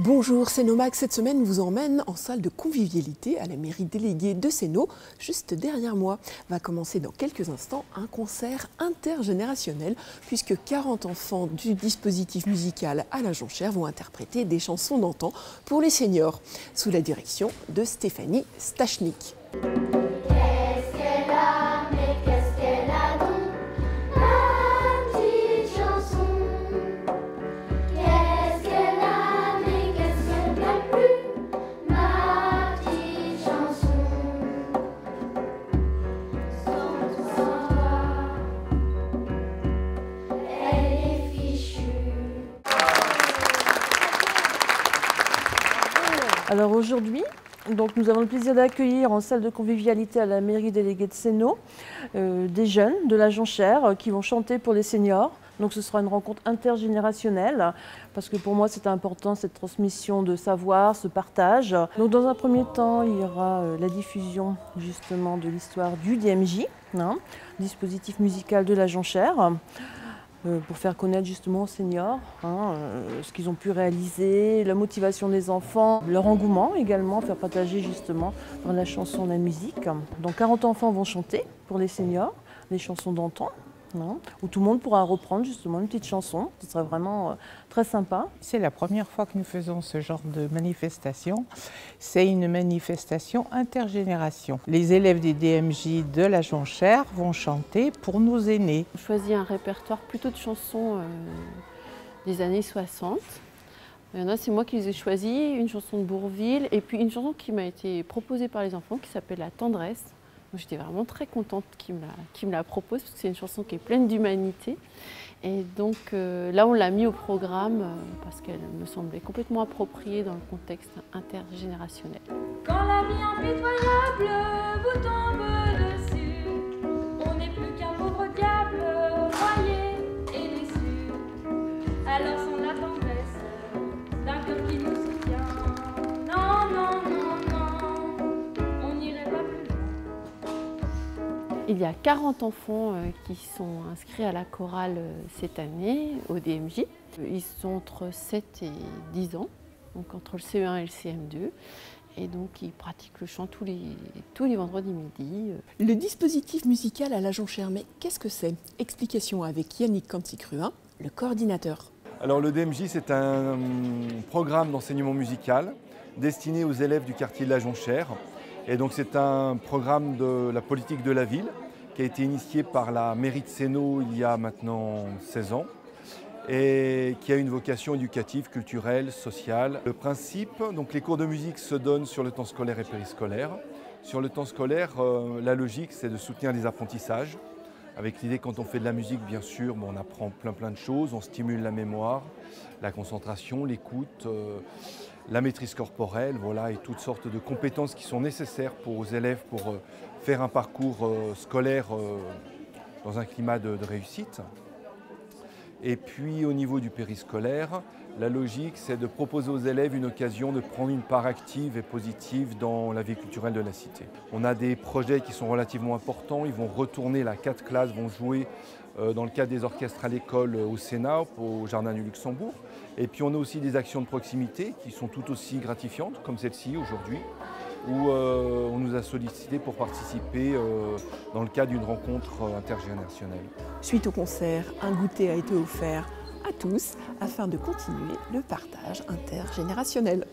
Bonjour, Cénomac. Cette semaine vous emmène en salle de convivialité à la mairie déléguée de Céno, juste derrière moi. Va commencer dans quelques instants un concert intergénérationnel puisque 40 enfants du dispositif musical à la Jonchère vont interpréter des chansons d'antan pour les seniors, sous la direction de Stéphanie Stachnik. Alors aujourd'hui, nous avons le plaisir d'accueillir en salle de convivialité à la mairie déléguée de Céno des jeunes de la Jonchère qui vont chanter pour les seniors. Donc ce sera une rencontre intergénérationnelle parce que pour moi c'est important cette transmission de savoir, ce partage. Donc dans un premier temps, il y aura la diffusion justement de l'histoire du DMJ, dispositif musical de la Jonchère. Pour faire connaître justement aux seniors ce qu'ils ont pu réaliser, la motivation des enfants, leur engouement également, faire partager justement dans la chanson, la musique. Donc 40 enfants vont chanter pour les seniors, les chansons d'antan, où tout le monde pourra reprendre justement une petite chanson, ce serait vraiment très sympa. C'est la première fois que nous faisons ce genre de manifestation. C'est une manifestation intergénération. Les élèves des DMJ de la Jonchère vont chanter pour nos aînés. On choisit un répertoire plutôt de chansons des années 60. Il y en a, c'est moi qui les ai choisis, une chanson de Bourvil et puis une chanson qui m'a été proposée par les enfants qui s'appelle La Tendresse. J'étais vraiment très contente qu'il me la propose parce que c'est une chanson qui est pleine d'humanité. Et donc là, on l'a mis au programme parce qu'elle me semblait complètement appropriée dans le contexte intergénérationnel. Quand la vie impitoyable vous tombe dessus, on n'est plus qu'un pauvre diable broyé et déçu. Alors sans la tendresse d'un cœur qui nous soutient, non, non, non, non, on n'irait pas plus loin. Il y a 40 enfants qui sont inscrits à la chorale cette année au DMJ. Ils sont entre 7 et 10 ans, donc entre le CE1 et le CM2. Et donc ils pratiquent le chant tous les vendredis midi. Le dispositif musical à la Jonchère, mais qu'est-ce que c'est? Explication avec Yannick Canticruin, le coordinateur. Alors le DMJ, c'est un programme d'enseignement musical destiné aux élèves du quartier de la Jonchère. Et donc c'est un programme de la politique de la ville qui a été initié par la mairie de Céno il y a maintenant 16 ans et qui a une vocation éducative, culturelle, sociale. Le principe, donc les cours de musique se donnent sur le temps scolaire et périscolaire. Sur le temps scolaire, la logique c'est de soutenir les apprentissages avec l'idée quand on fait de la musique, bien sûr, on apprend plein de choses, on stimule la mémoire, la concentration, l'écoute, la maîtrise corporelle, voilà, et toutes sortes de compétences qui sont nécessaires pour aux élèves pour faire un parcours scolaire dans un climat de réussite. Et puis au niveau du périscolaire, la logique c'est de proposer aux élèves une occasion de prendre une part active et positive dans la vie culturelle de la cité. On a des projets qui sont relativement importants, ils vont retourner, 4 classes vont jouer dans le cadre des orchestres à l'école au Sénat, au Jardin du Luxembourg. Et puis on a aussi des actions de proximité qui sont tout aussi gratifiantes, comme celle-ci aujourd'hui, où on nous a sollicité pour participer dans le cadre d'une rencontre intergénérationnelle. Suite au concert, un goûter a été offert à tous afin de continuer le partage intergénérationnel.